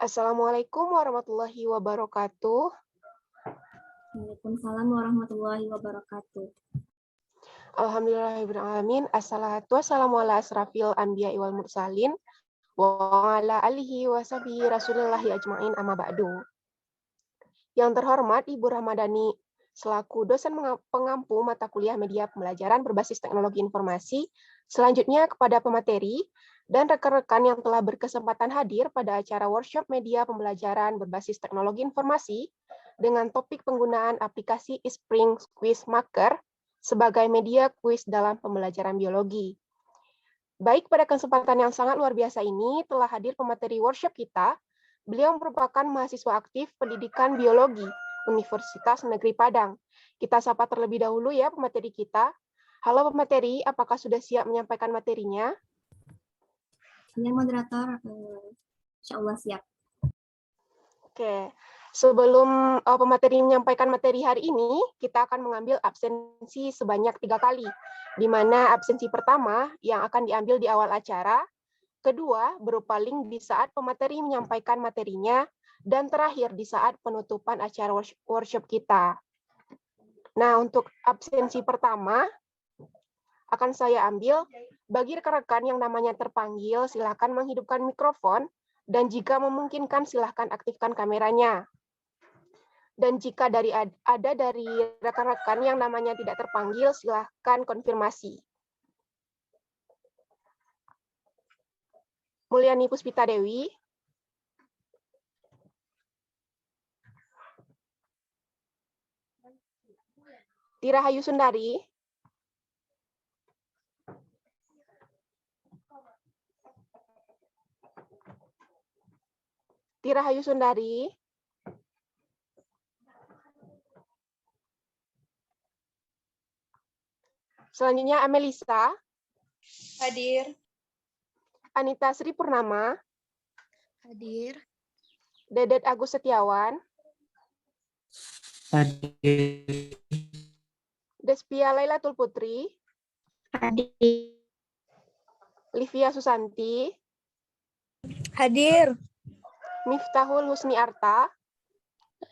Assalamualaikum warahmatullahi wabarakatuh. Waalaikumsalam warahmatullahi wabarakatuh. Alhamdulillahirrahmanirrahim. Assalatu wassalamu ala asrafil anbiya'i wal mursalin wa ala alihi wa sahbihi rasulillahi ajma'in amma ba'du. Yang terhormat Ibu Ramadhani selaku dosen pengampu mata kuliah media pembelajaran berbasis teknologi informasi, selanjutnya kepada pemateri dan rekan-rekan yang telah berkesempatan hadir pada acara workshop media pembelajaran berbasis teknologi informasi dengan topik penggunaan aplikasi eSpring Quiz Maker sebagai media kuis dalam pembelajaran biologi. Baik, pada kesempatan yang sangat luar biasa ini telah hadir pemateri workshop kita. Beliau merupakan mahasiswa aktif pendidikan biologi Universitas Negeri Padang. Kita sapa terlebih dahulu ya pemateri kita. Halo pemateri, apakah sudah siap menyampaikan materinya? Ya, moderator, insya Allah siap. Oke, sebelum pemateri menyampaikan materi hari ini, kita akan mengambil absensi sebanyak 3 kali, di mana absensi pertama yang akan diambil di awal acara, kedua berupa link di saat pemateri menyampaikan materinya, dan terakhir di saat penutupan acara workshop kita. Nah, untuk absensi pertama akan saya ambil. Bagi rekan-rekan yang namanya terpanggil, silakan menghidupkan mikrofon, dan jika memungkinkan silakan aktifkan kameranya. Dan jika ada dari rekan-rekan yang namanya tidak terpanggil, silakan konfirmasi. Mulyani Puspita Dewi. Tirahayu Sundari. Tirahayu Sundari. Selanjutnya Amelisa. Hadir. Anita Sri Purnama. Hadir. Dedet Agus Setiawan. Hadir. Despia Lailatul Putri. Hadir. Livia Susanti. Hadir. Miftahul Husni Arta.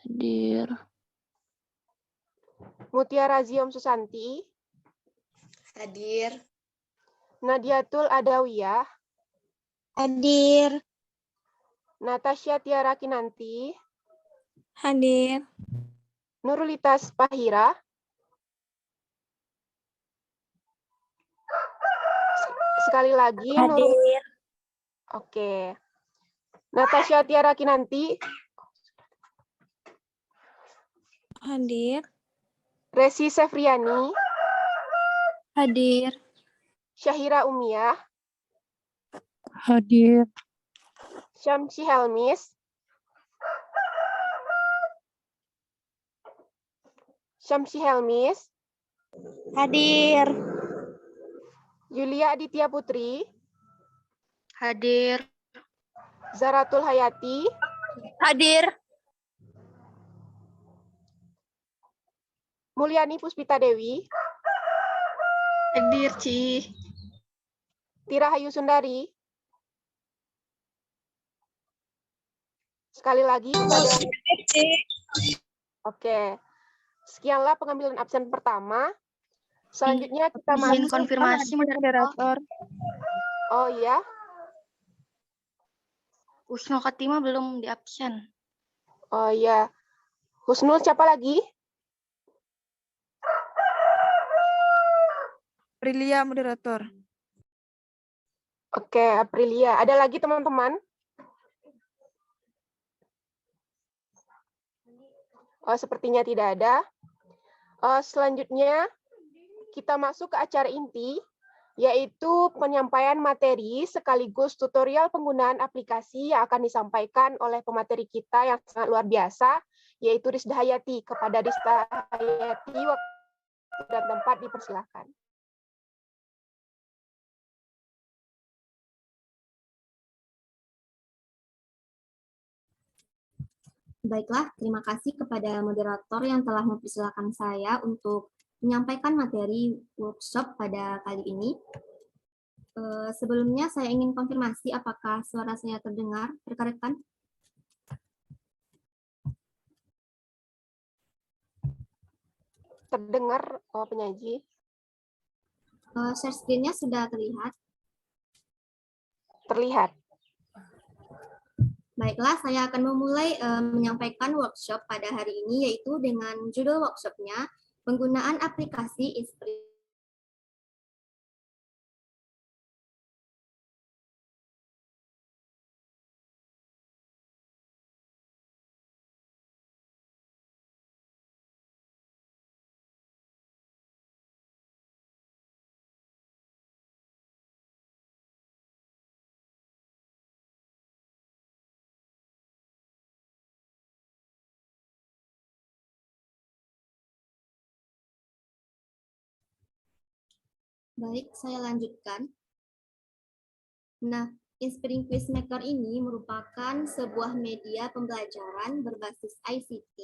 Hadir. Mutiara Ziom Susanti. Hadir. Nadiatul Adawiyah. Hadir. Natasha Tiara Kinanti. Hadir. Nurulitas Pahira. Sekali lagi. Hadir. Oke. Natasha Tiara Kinanti. Hadir. Resi Sefriani. Hadir. Syahira Umiyah. Hadir. Syamsi Helmis. Syamsi Helmis. Hadir. Yulia Aditya Putri. Hadir. Zaratul Hayati. Hadir. Mulyani Puspita Dewi. Hadir, Ci. Tirahayu Sundari. Sekali lagi kepada... Oke. Sekianlah pengambilan absen pertama. Selanjutnya kita Izin masuk... konfirmasi, moderator. Oh iya. Husnul Khotimah belum di absen. Oh iya. Husnul siapa lagi? Aprilia, moderator. Oke, Aprilia. Ada lagi teman-teman? Oh, sepertinya tidak ada. Selanjutnya, kita masuk ke acara inti, yaitu penyampaian materi sekaligus tutorial penggunaan aplikasi yang akan disampaikan oleh pemateri kita yang sangat luar biasa, yaitu Rizda Hayati. Kepada Rizda Hayati, waktu dan tempat dipersilakan. Baiklah, terima kasih kepada moderator yang telah mempersilahkan saya untuk menyampaikan materi workshop pada kali ini. Sebelumnya saya ingin konfirmasi apakah suara saya terdengar, rekan-rekan? terdengar penyaji? Share screen-nya sudah terlihat. Terlihat. Baiklah, saya akan memulai menyampaikan workshop pada hari ini, yaitu dengan judul workshopnya, penggunaan aplikasi Inspring. Baik, saya lanjutkan. Nah, Inspiring Quizmaker ini merupakan sebuah media pembelajaran berbasis ICT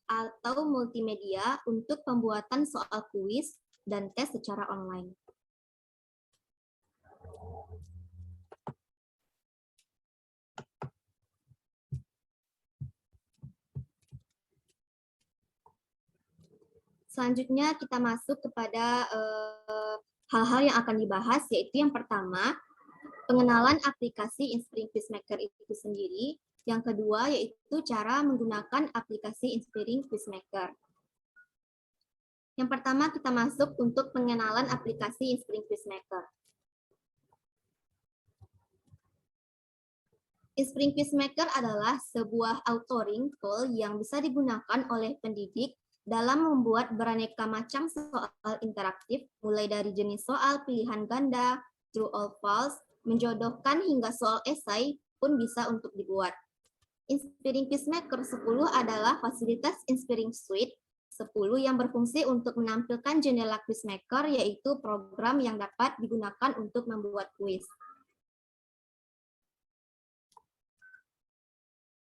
atau multimedia untuk pembuatan soal kuis dan tes secara online. Selanjutnya kita masuk kepada hal-hal yang akan dibahas, yaitu yang pertama, pengenalan aplikasi Inspiring Quizmaker itu sendiri. Yang kedua, yaitu cara menggunakan aplikasi Inspiring Quizmaker. Yang pertama, kita masuk untuk pengenalan aplikasi Inspiring Quizmaker. Inspiring Quizmaker adalah sebuah authoring tool yang bisa digunakan oleh pendidik dalam membuat beraneka macam soal interaktif, mulai dari jenis soal pilihan ganda, true or false, menjodohkan hingga soal esai pun bisa untuk dibuat. Inspiring Quizmaker 10 adalah fasilitas Inspiring Suite 10 yang berfungsi untuk menampilkan jendela Quizmaker, yaitu program yang dapat digunakan untuk membuat kuis.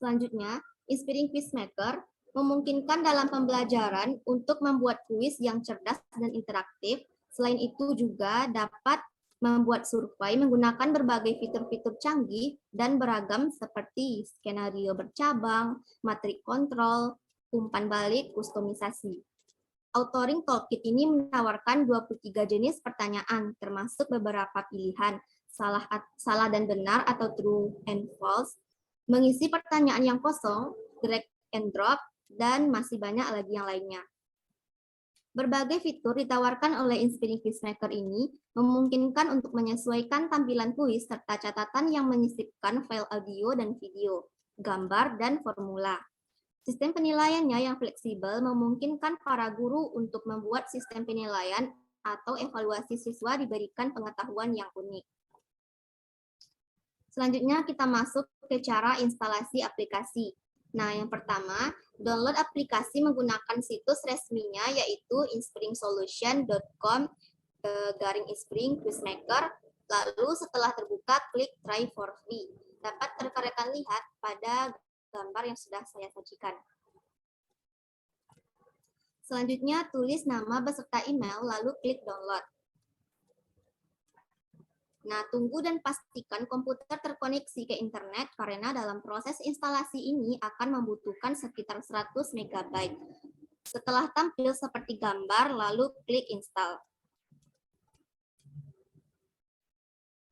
Selanjutnya, Inspiring Quizmaker memungkinkan dalam pembelajaran untuk membuat kuis yang cerdas dan interaktif. Selain itu juga dapat membuat survei menggunakan berbagai fitur-fitur canggih dan beragam seperti skenario bercabang, matrik kontrol, umpan balik, kustomisasi. Authoring Toolkit ini menawarkan 23 jenis pertanyaan, termasuk beberapa pilihan, salah dan benar atau true and false, mengisi pertanyaan yang kosong, drag and drop, dan masih banyak lagi yang lainnya. Berbagai fitur ditawarkan oleh Inspiring Quizmaker ini memungkinkan untuk menyesuaikan tampilan kuis serta catatan yang menyisipkan file audio dan video, gambar, dan formula. Sistem penilaiannya yang fleksibel memungkinkan para guru untuk membuat sistem penilaian atau evaluasi siswa diberikan pengetahuan yang unik. Selanjutnya kita masuk ke cara instalasi aplikasi. Nah, yang pertama, download aplikasi menggunakan situs resminya, yaitu inspiringsolution.com/Inspiring Quizmaker. Lalu setelah terbuka, klik try for free. Dapat rekan-rekan lihat pada gambar yang sudah saya sajikan. Selanjutnya, tulis nama beserta email, lalu klik download. Nah, tunggu dan pastikan komputer terkoneksi ke internet karena dalam proses instalasi ini akan membutuhkan sekitar 100 MB. Setelah tampil seperti gambar, lalu klik install.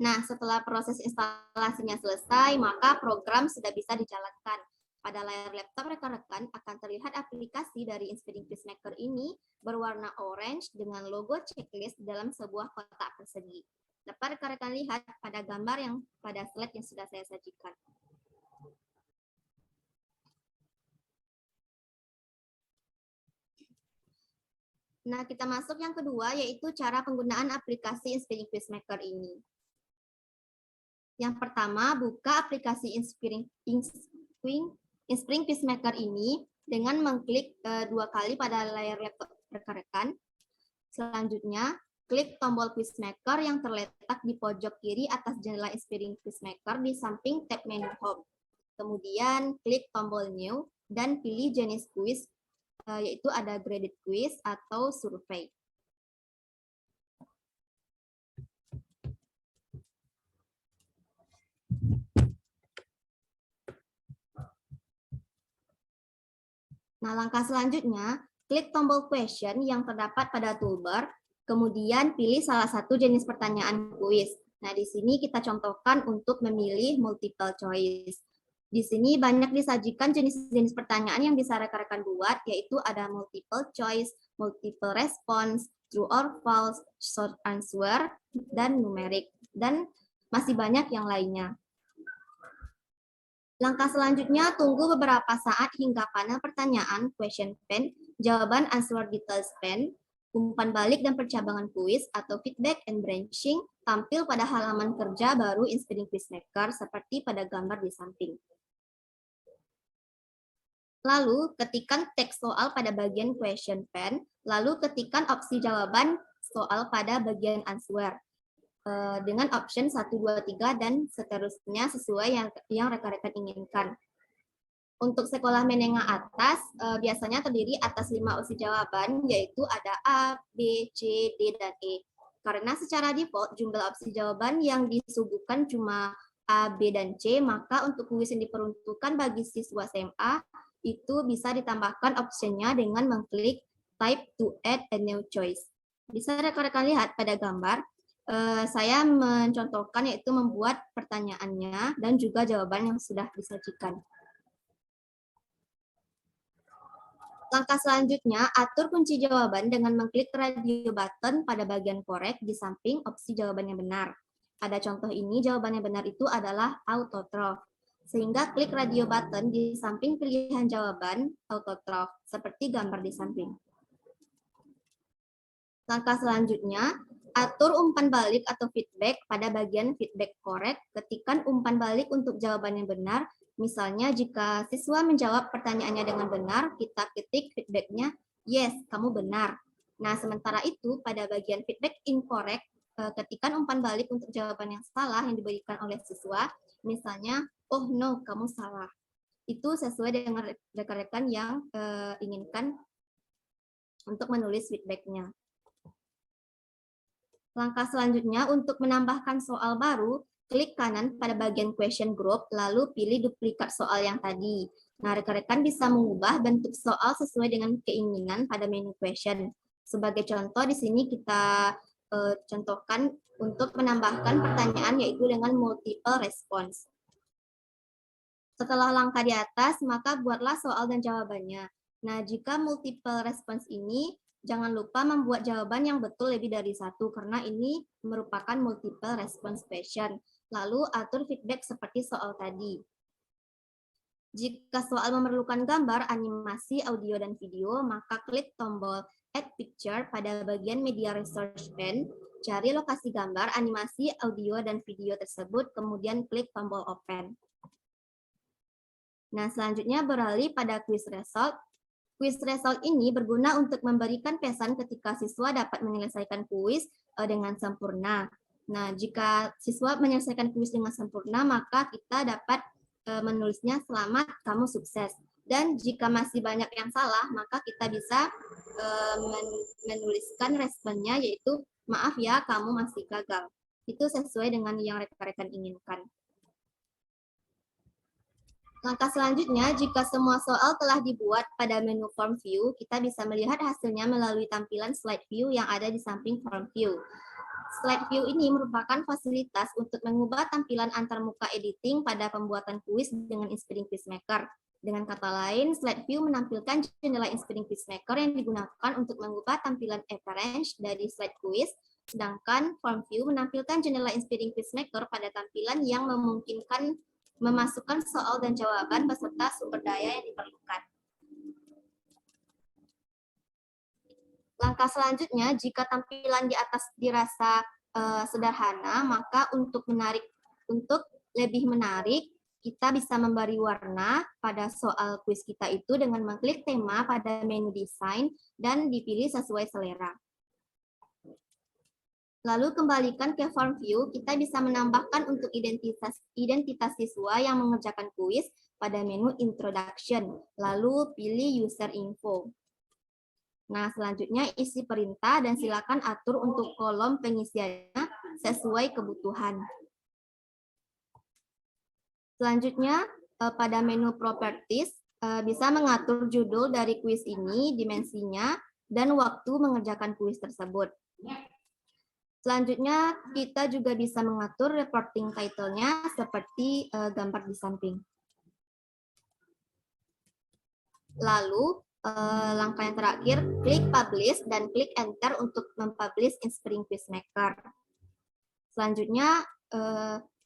Nah, setelah proses instalasinya selesai, maka program sudah bisa dijalankan. Pada layar laptop rekan-rekan akan terlihat aplikasi dari Inspiring Quizmaker ini berwarna orange dengan logo checklist dalam sebuah kotak persegi. Dapat rekan-rekan lihat pada gambar yang pada slide yang sudah saya sajikan. Nah, kita masuk yang kedua, yaitu cara penggunaan aplikasi Inspiring Quizmaker ini. Yang pertama, buka aplikasi Inspiring Quizmaker ini dengan mengklik 2 kali pada layar laptop rekan-rekan. Selanjutnya, klik tombol Quizmaker yang terletak di pojok kiri atas jendela Inspiring Quizmaker di samping tab menu Home. Kemudian klik tombol New dan pilih jenis kuis, yaitu ada graded quiz atau survei. Nah, langkah selanjutnya, klik tombol question yang terdapat pada toolbar, kemudian pilih salah satu jenis pertanyaan kuis. Nah, di sini kita contohkan untuk memilih multiple choice. Di sini banyak disajikan jenis-jenis pertanyaan yang bisa rekan-rekan buat, yaitu ada multiple choice, multiple response, true or false, short answer, dan numerik. Dan masih banyak yang lainnya. Langkah selanjutnya, tunggu beberapa saat hingga panel pertanyaan, question pen, jawaban answer details pen, umpan balik dan percabangan kuis atau feedback and branching tampil pada halaman kerja baru Inspiring Quizmaker seperti pada gambar di samping. Lalu, ketikkan teks soal pada bagian question pen, lalu ketikkan opsi jawaban soal pada bagian answer dengan option 1, 2, 3, dan seterusnya sesuai yang rekan-rekan inginkan. Untuk sekolah menengah atas, biasanya terdiri atas 5 opsi jawaban, yaitu ada A, B, C, D, dan E. Karena secara default, jumlah opsi jawaban yang disuguhkan cuma A, B, dan C, maka untuk kuis yang diperuntukkan bagi siswa SMA, itu bisa ditambahkan optionnya dengan mengklik type to add a new choice. Bisa rekan-rekan lihat pada gambar, saya mencontohkan yaitu membuat pertanyaannya dan juga jawaban yang sudah disajikan. Langkah selanjutnya, atur kunci jawaban dengan mengklik radio button pada bagian korek di samping opsi jawaban yang benar. Pada contoh ini, jawaban yang benar itu adalah autotrof. Sehingga klik radio button di samping pilihan jawaban autotrof, seperti gambar di samping. Langkah selanjutnya, atur umpan balik atau feedback pada bagian feedback korek, ketikkan umpan balik untuk jawaban yang benar. Misalnya jika siswa menjawab pertanyaannya dengan benar, kita ketik feedbacknya, yes, kamu benar. Nah, sementara itu pada bagian feedback incorrect, ketikkan umpan balik untuk jawaban yang salah yang diberikan oleh siswa. Misalnya, oh no, kamu salah. Itu sesuai dengan rekan-rekan yang inginkan untuk menulis feedbacknya. Langkah selanjutnya, untuk menambahkan soal baru, klik kanan pada bagian question group, lalu pilih duplikat soal yang tadi. Nah, rekan-rekan bisa mengubah bentuk soal sesuai dengan keinginan pada menu question. Sebagai contoh, di sini kita contohkan untuk menambahkan pertanyaan yaitu dengan multiple response. Setelah langkah di atas, maka buatlah soal dan jawabannya. Nah, jika multiple response ini, jangan lupa membuat jawaban yang betul lebih dari satu, karena ini merupakan multiple response question. Lalu atur feedback seperti soal tadi. Jika soal memerlukan gambar, animasi, audio, dan video, maka klik tombol Add Picture pada bagian Media Resource Pane, cari lokasi gambar, animasi, audio, dan video tersebut, kemudian klik tombol Open. Nah, selanjutnya beralih pada quiz result. Quiz result ini berguna untuk memberikan pesan ketika siswa dapat menyelesaikan kuis dengan sempurna. Nah, jika siswa menyelesaikan kuis dengan sempurna, maka kita dapat menulisnya selamat, kamu sukses. Dan jika masih banyak yang salah, maka kita bisa menuliskan responnya, yaitu maaf ya, kamu masih gagal. Itu sesuai dengan yang rekan-rekan inginkan. Langkah selanjutnya, jika semua soal telah dibuat pada menu Form View, kita bisa melihat hasilnya melalui tampilan Slide View yang ada di samping Form View. Slide View ini merupakan fasilitas untuk mengubah tampilan antarmuka editing pada pembuatan kuis dengan Inspiring Quizmaker. Dengan kata lain, Slide View menampilkan jendela Inspiring Quizmaker yang digunakan untuk mengubah tampilan appearance dari slide quiz, sedangkan Form View menampilkan jendela Inspiring Quizmaker pada tampilan yang memungkinkan memasukkan soal dan jawaban beserta sumber daya yang diperlukan. Langkah selanjutnya, jika tampilan di atas dirasa sederhana, maka untuk lebih menarik, kita bisa memberi warna pada soal kuis kita itu dengan mengklik tema pada menu desain dan dipilih sesuai selera. Lalu kembalikan ke form view, kita bisa menambahkan untuk identitas siswa yang mengerjakan kuis pada menu introduction, lalu pilih user info. Nah, selanjutnya isi perintah dan silakan atur untuk kolom pengisiannya sesuai kebutuhan. Selanjutnya, pada menu properties, bisa mengatur judul dari kuis ini, dimensinya, dan waktu mengerjakan kuis tersebut. Selanjutnya, kita juga bisa mengatur reporting title-nya seperti gambar di samping. Lalu, langkah yang terakhir, klik publish dan klik enter untuk mempublish Inspiring Quizmaker. Selanjutnya,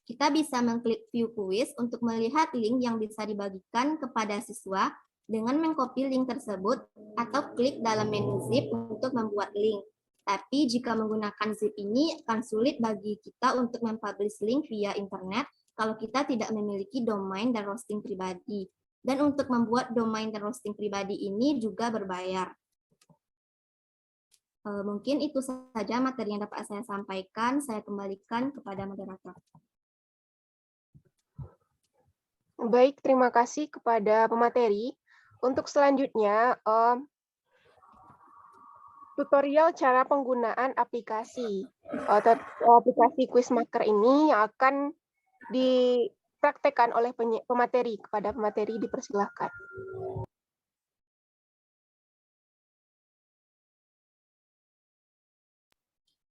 kita bisa mengklik view quiz untuk melihat link yang bisa dibagikan kepada siswa dengan mengcopy link tersebut atau klik dalam menu zip untuk membuat link. Tapi jika menggunakan zip ini akan sulit bagi kita untuk mempublish link via internet kalau kita tidak memiliki domain dan hosting pribadi. Dan untuk membuat domain dan hosting pribadi ini juga berbayar. Mungkin itu saja materi yang dapat saya sampaikan. Saya kembalikan kepada moderator. Baik, terima kasih kepada pemateri. Untuk selanjutnya, tutorial cara penggunaan aplikasi. Aplikasi Quizmaker ini yang akan dipraktekkan oleh pemateri. Kepada pemateri dipersilahkan.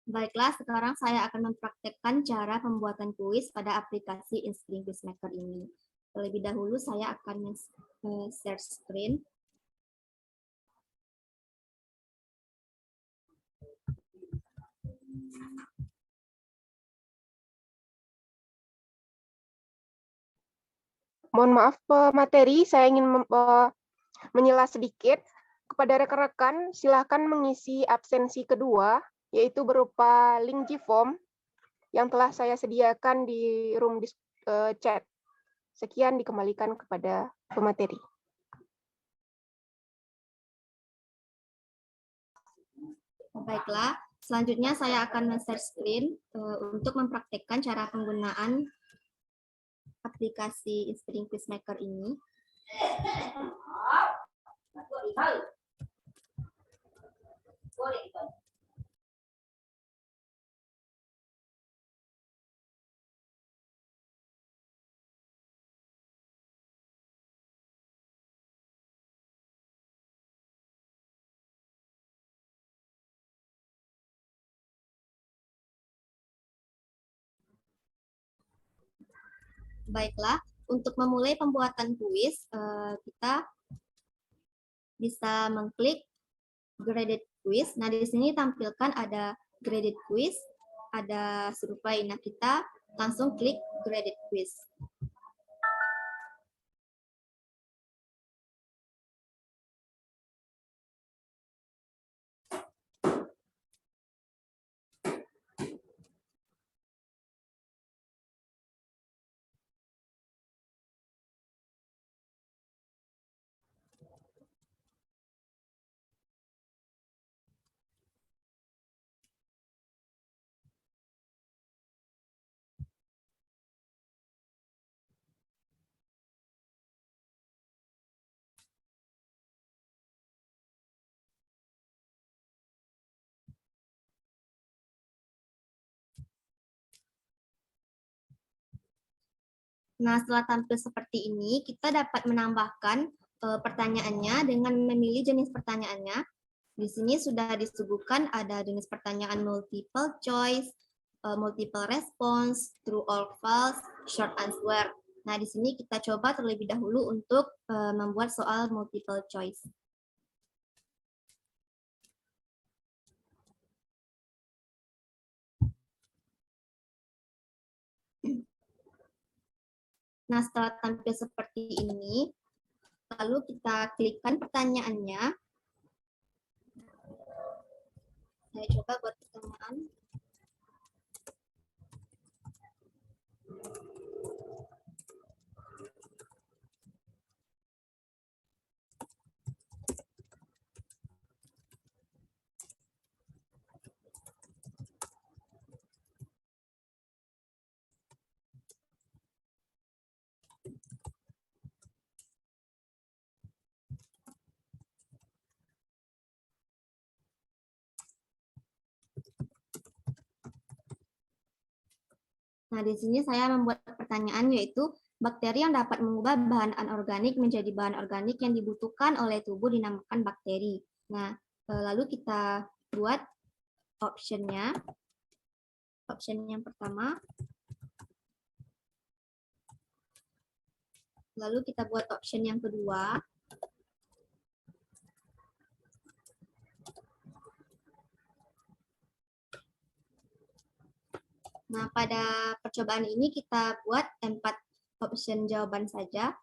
Baiklah, sekarang saya akan mempraktekkan cara pembuatan kuis pada aplikasi Inspiring Quizmaker ini. Terlebih dahulu saya akan share screen. Mohon maaf, pemateri, saya ingin menyela sedikit. Kepada rekan-rekan, silakan mengisi absensi kedua, yaitu berupa link Gform yang telah saya sediakan di room chat. Sekian, dikembalikan kepada pemateri. Baiklah, selanjutnya saya akan men-share screen untuk mempraktekkan cara penggunaan aplikasi Inspiring Quizmaker ini. Baiklah, untuk memulai pembuatan kuis, kita bisa mengklik graded quiz. Nah, di sini tampilkan ada graded quiz, ada survei. Nah, kita langsung klik graded quiz. Nah, setelah tampil seperti ini, kita dapat menambahkan pertanyaannya dengan memilih jenis pertanyaannya. Di sini sudah disuguhkan ada jenis pertanyaan multiple choice, multiple response, true or false, short answer. Nah, di sini kita coba terlebih dahulu untuk membuat soal multiple choice. Nah, setelah tampil seperti ini, lalu kita klikkan pertanyaannya. Saya coba buat pertanyaan. Nah, di sini saya membuat pertanyaan yaitu Bakteri yang dapat mengubah bahan anorganik menjadi bahan organik yang dibutuhkan oleh tubuh dinamakan bakteri. Nah, lalu kita buat optionnya. Option yang pertama. Lalu kita buat option yang kedua. Nah, pada percobaan ini kita buat 4 option jawaban saja.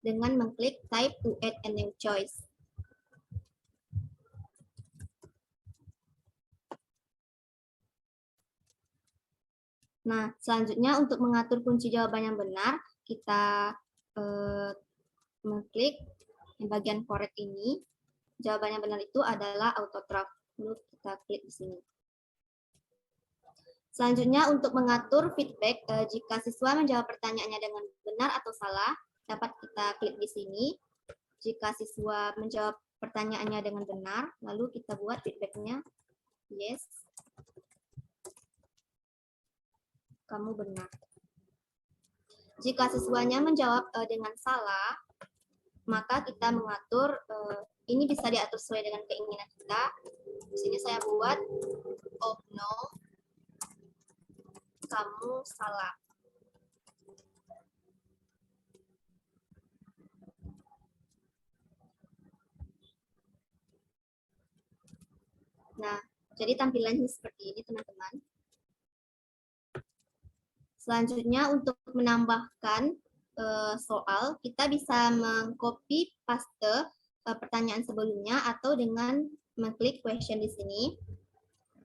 Dengan mengklik type to add a new choice. Nah, selanjutnya untuk mengatur kunci jawaban yang benar, kita mengklik bagian correct ini. Jawaban yang benar itu adalah autotraf. Lalu kita klik di sini. Selanjutnya untuk mengatur feedback, jika siswa menjawab pertanyaannya dengan benar atau salah, dapat kita klik di sini. Jika siswa menjawab pertanyaannya dengan benar, lalu kita buat feedbacknya, yes, kamu benar. Jika siswanya menjawab dengan salah, maka kita mengatur, ini bisa diatur sesuai dengan keinginan kita. Di sini saya buat, oh no, kamu salah. Nah, jadi tampilannya seperti ini, teman-teman. Selanjutnya untuk menambahkan soal, kita bisa mengcopy paste pertanyaan sebelumnya atau dengan mengklik question di sini.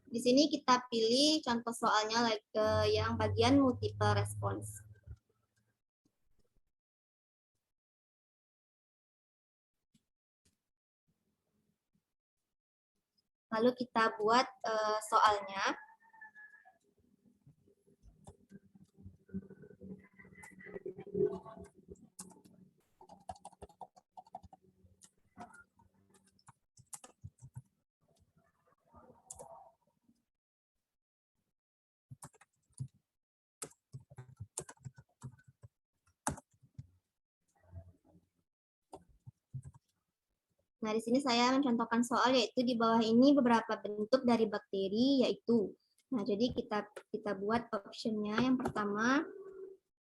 Di sini kita pilih contoh soalnya yang bagian multiple response. Lalu kita buat soalnya. Nah, di sini saya mencontohkan soal, yaitu di bawah ini beberapa bentuk dari bakteri, yaitu. Nah, jadi kita buat optionnya yang pertama,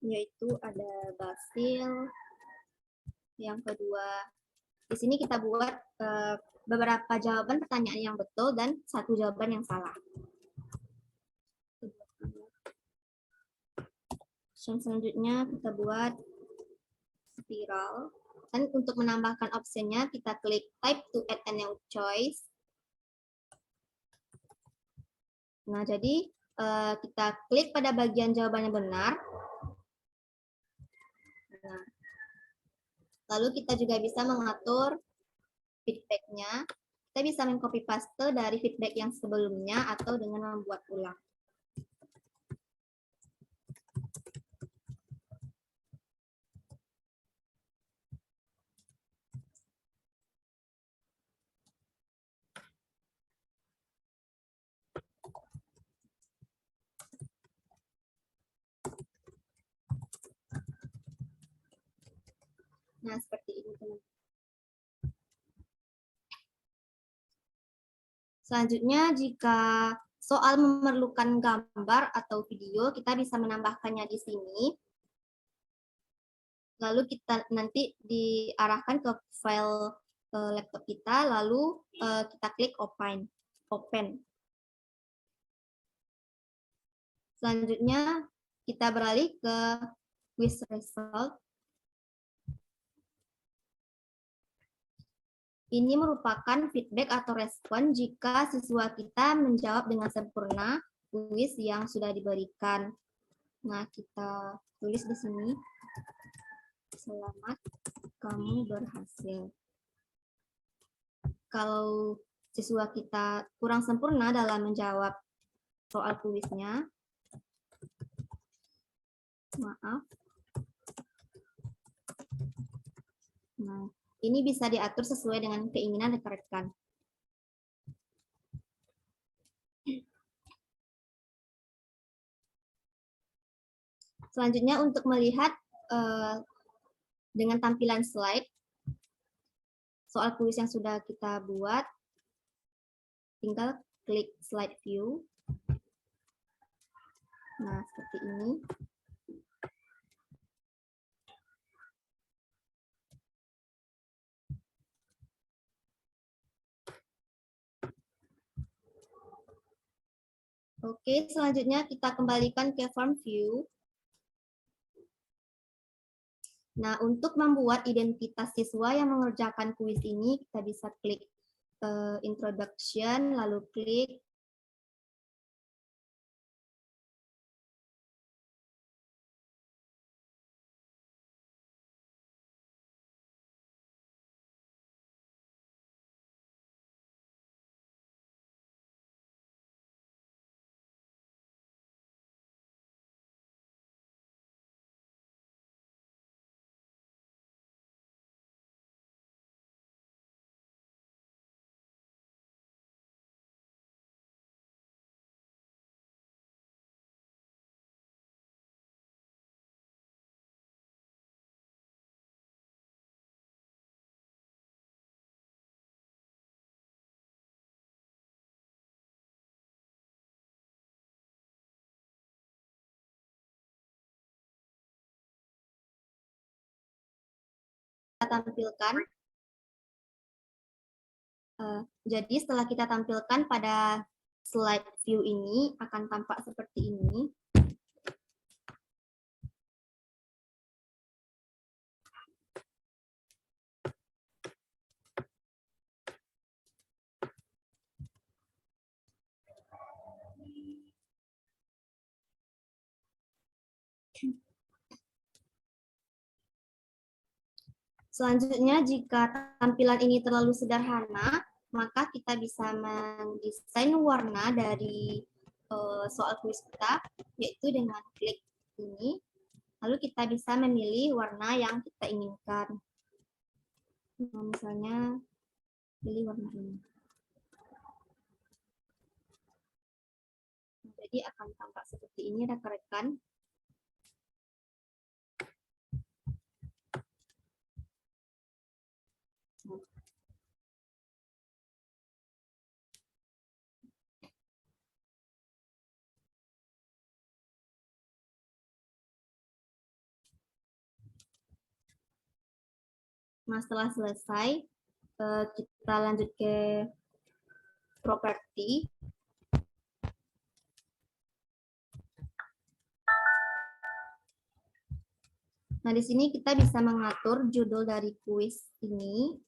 yaitu ada basil. Yang kedua, di sini kita buat beberapa jawaban pertanyaan yang betul dan 1 jawaban yang salah. Selanjutnya kita buat spiral. Dan untuk menambahkan opsinya, kita klik type to add a new choice. Nah, jadi kita klik pada bagian jawaban yang benar. Nah, lalu kita juga bisa mengatur feedback-nya. Kita bisa mengcopy paste dari feedback yang sebelumnya atau dengan membuat ulang. Nah, seperti ini, teman-teman. Selanjutnya, jika soal memerlukan gambar atau video, kita bisa menambahkannya di sini. Lalu kita nanti diarahkan ke file laptop kita, lalu kita klik open. Selanjutnya, kita beralih ke quiz result. Ini merupakan feedback atau respon jika siswa kita menjawab dengan sempurna kuis yang sudah diberikan. Nah, kita tulis di sini. Selamat, kamu berhasil. Kalau siswa kita kurang sempurna dalam menjawab soal kuisnya, maaf. Nah, ini bisa diatur sesuai dengan keinginan rekan-rekan. Selanjutnya untuk melihat dengan tampilan slide, soal kuis yang sudah kita buat, tinggal klik slide view. Nah, seperti ini. Oke, selanjutnya kita kembalikan ke form view. Nah, untuk membuat identitas siswa yang mengerjakan kuis ini, kita bisa klik introduction, lalu klik kita tampilkan. Jadi setelah kita tampilkan pada slide view ini akan tampak seperti ini. Selanjutnya, jika tampilan ini terlalu sederhana, maka kita bisa mendesain warna dari soal kuis kita, yaitu dengan klik ini. Lalu kita bisa memilih warna yang kita inginkan. Nah, misalnya, pilih warna ini. Jadi akan tampak seperti ini, rekan-rekan. Nah, setelah selesai, kita lanjut ke properti. Nah, di sini kita bisa mengatur judul dari kuis ini.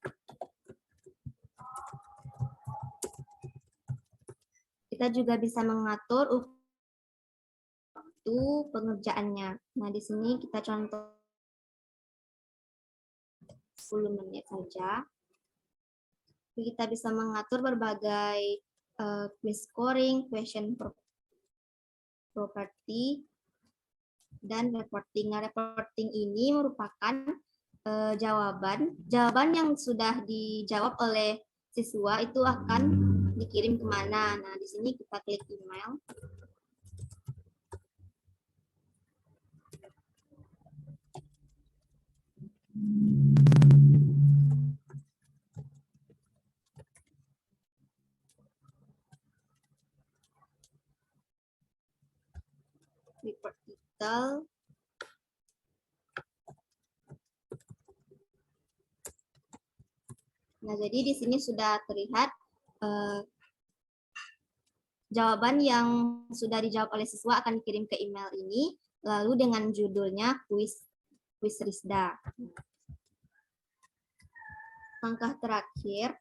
Kita juga bisa mengatur waktu pengerjaannya. Nah, di sini kita contoh 10 menit saja. Kita bisa mengatur berbagai quiz scoring, question property, dan reporting. Nah, reporting ini merupakan jawaban yang sudah dijawab oleh siswa itu akan dikirim kemana. Nah, di sini kita klik email. Report detail. Nah, jadi di sini sudah terlihat jawaban yang sudah dijawab oleh siswa akan dikirim ke email ini, lalu dengan judulnya kuis Risda. Langkah terakhir,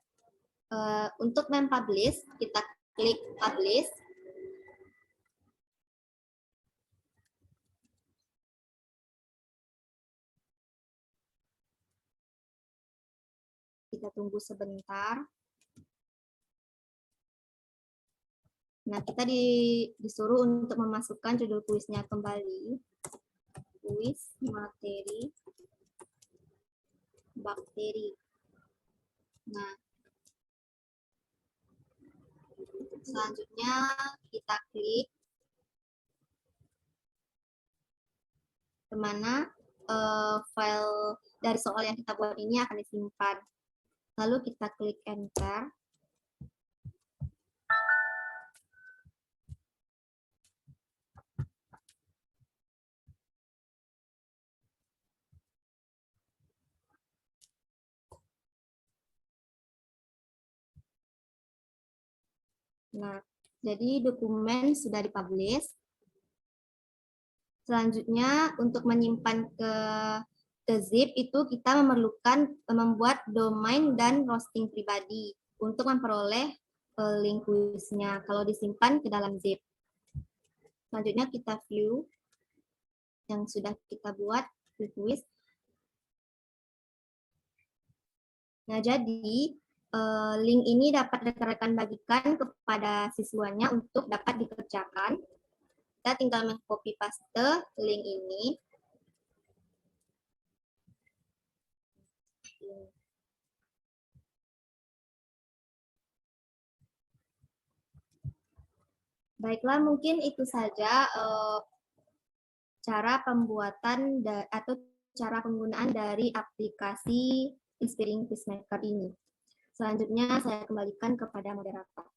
untuk mempublish, kita klik publish. Kita tunggu sebentar. Nah, kita disuruh untuk memasukkan judul kuisnya kembali. Kuis materi bakteri. Nah, selanjutnya kita klik kemana file dari soal yang kita buat ini akan disimpan. Lalu kita klik enter. Nah, jadi dokumen sudah dipublish. Selanjutnya, untuk menyimpan ke zip itu kita memerlukan membuat domain dan hosting pribadi untuk memperoleh link kuisnya kalau disimpan ke dalam zip. Selanjutnya kita view yang sudah kita buat di kuis. Nah, jadi link ini dapat rekan-rekan bagikan kepada siswanya untuk dapat dikerjakan. Kita tinggal meng-copy paste link ini. Baiklah, mungkin itu saja cara pembuatan atau cara penggunaan dari aplikasi Inspiring Quizmaker ini. Selanjutnya saya kembalikan kepada moderator.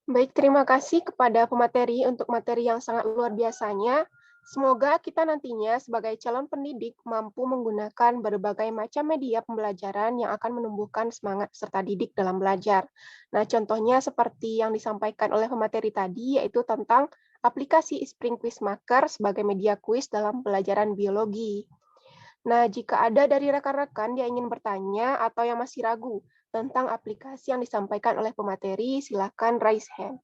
Baik, terima kasih kepada pemateri untuk materi yang sangat luar biasanya. Semoga kita nantinya sebagai calon pendidik mampu menggunakan berbagai macam media pembelajaran yang akan menumbuhkan semangat peserta didik dalam belajar. Nah, contohnya seperti yang disampaikan oleh pemateri tadi, yaitu tentang aplikasi Inspiring Quizmaker sebagai media kuis dalam pelajaran biologi. Nah, jika ada dari rekan-rekan yang ingin bertanya atau yang masih ragu tentang aplikasi yang disampaikan oleh pemateri, silakan raise hand.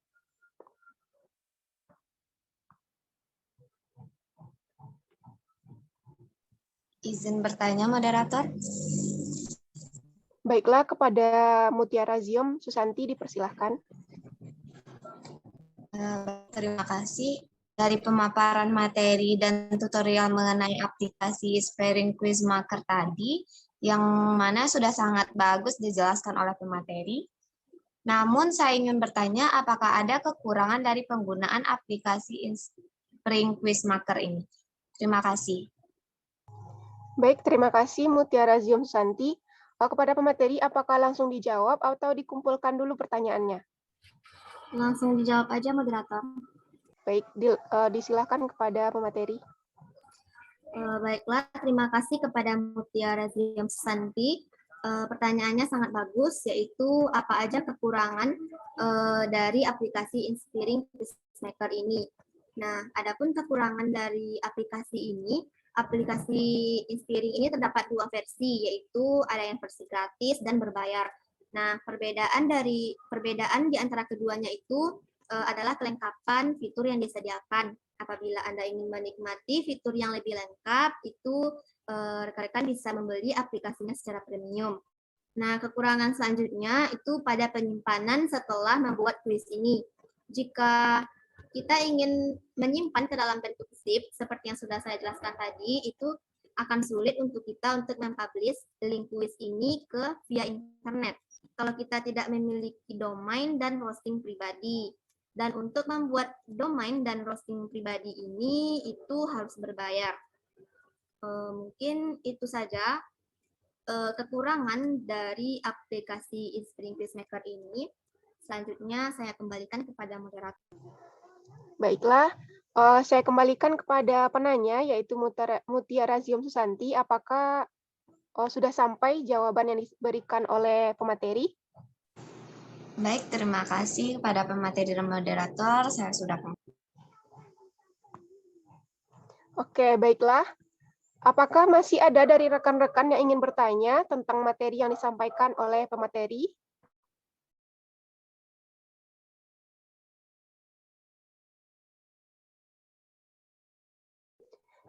Izin bertanya, moderator. Baiklah, kepada Mutiara Zium Susanti dipersilahkan. Terima kasih. Dari pemaparan materi dan tutorial mengenai aplikasi Inspiring Quizmaker tadi, yang mana sudah sangat bagus dijelaskan oleh pemateri. Namun saya ingin bertanya, apakah ada kekurangan dari penggunaan aplikasi Inspiring Quizmaker ini? Terima kasih. Baik, terima kasih Mutiara Zium Susanti. Kepada pemateri, apakah langsung dijawab atau dikumpulkan dulu pertanyaannya? Langsung dijawab aja, moderator. Baik, disilahkan kepada pemateri. Baiklah, terima kasih kepada Mutiara Zium Susanti. Pertanyaannya sangat bagus, yaitu apa aja kekurangan dari aplikasi Inspiring Quizmaker ini. Nah, adapun kekurangan dari aplikasi Inspiring ini terdapat dua versi, yaitu ada yang versi gratis dan berbayar. Nah, perbedaan di antara keduanya itu adalah kelengkapan fitur yang disediakan. Apabila Anda ingin menikmati fitur yang lebih lengkap, itu rekan-rekan bisa membeli aplikasinya secara premium. Nah, kekurangan selanjutnya itu pada penyimpanan setelah membuat kuis ini. Jika kita ingin menyimpan ke dalam bentuk zip, seperti yang sudah saya jelaskan tadi, itu akan sulit untuk kita untuk mempublish link kuis ini via internet. Kalau kita tidak memiliki domain dan hosting pribadi. Dan untuk membuat domain dan hosting pribadi ini itu harus berbayar. Mungkin itu saja kekurangan dari aplikasi Inspiring Quizmaker ini. Selanjutnya saya kembalikan kepada moderator. Baiklah, saya kembalikan kepada penanya, yaitu Mutiara Zium Susanti. Apakah sudah sampai jawaban yang diberikan oleh pemateri? Baik, terima kasih kepada pemateri dan moderator. Saya sudah kembali. Oke, baiklah. Apakah masih ada dari rekan-rekan yang ingin bertanya tentang materi yang disampaikan oleh pemateri?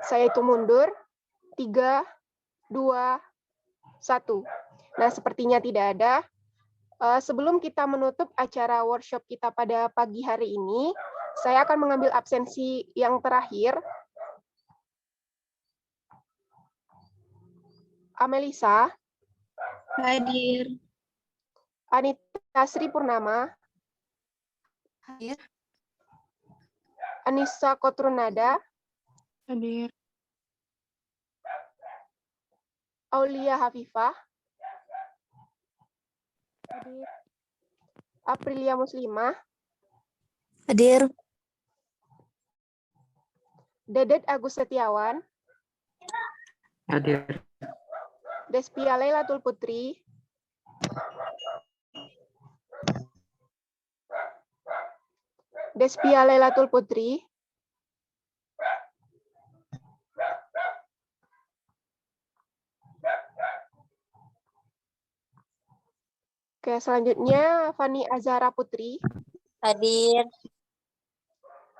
Saya hitung mundur. 3, 2, 1. Nah, sepertinya tidak ada. Sebelum kita menutup acara workshop kita pada pagi hari ini, saya akan mengambil absensi yang terakhir. Amelisa. Hadir. Anita Sri Purnama. Hadir. Anissa Kotrunada. Hadir. Aulia Hafifah. Hadir. Aprilia Muslimah. Hadir. Dedet Agus Setiawan. Hadir. Despia Lailatul Putri. Despia Lailatul Putri. Oke, selanjutnya Fani Azhara Putri. Hadir.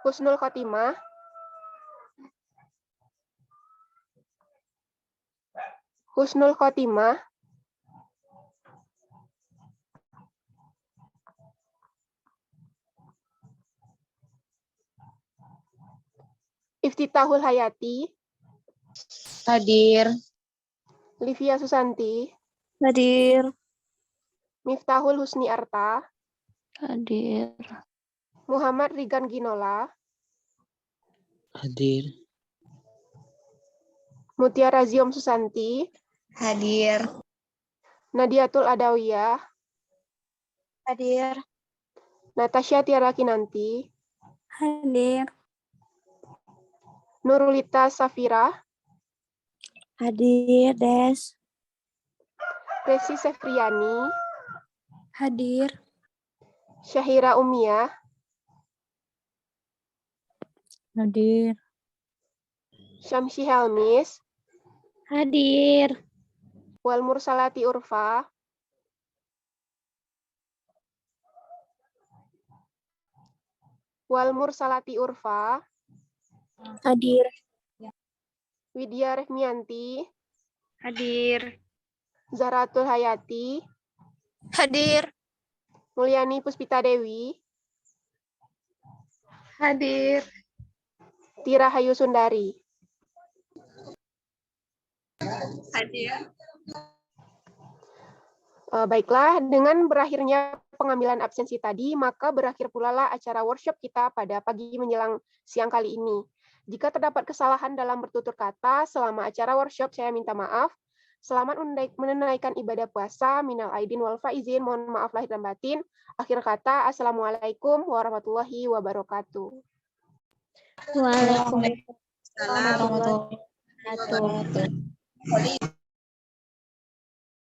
Husnul Khotimah. Husnul Khotimah. Iftitahul Hayati. Hadir. Livia Susanti. Hadir. Miftahul Husni Arta. Hadir. Muhammad Rigan Ginola. Hadir. Mutiara Ziom Susanti. Hadir. Nadiatul Adawiyah. Hadir. Natasha Tiara Kinanti. Hadir. Nurulita Safira. Hadir, Des. Resi Sefriani. Hadir. Syahira Umiyah. Hadir. Syamsi Helmis. Hadir. Wal Mursalati Urfa. Wal Mursalati Urfa. Hadir. Widya Rehmianti. Hadir. Zaratul Hayati. Hadir. Mulyani Puspita Dewi. Hadir. Tira Hayu Sundari. Hadir. Baiklah, dengan berakhirnya pengambilan absensi tadi, maka berakhir pula lah acara workshop kita pada pagi menjelang siang kali ini. Jika terdapat kesalahan dalam bertutur kata selama acara workshop, saya minta maaf. Selamat menunaikan ibadah puasa, minal aidin wal faizin, mohon maaf lahir dan batin. Akhir kata, Assalamualaikum warahmatullahi wabarakatuh. Waalaikumsalam warahmatullahi wabarakatuh.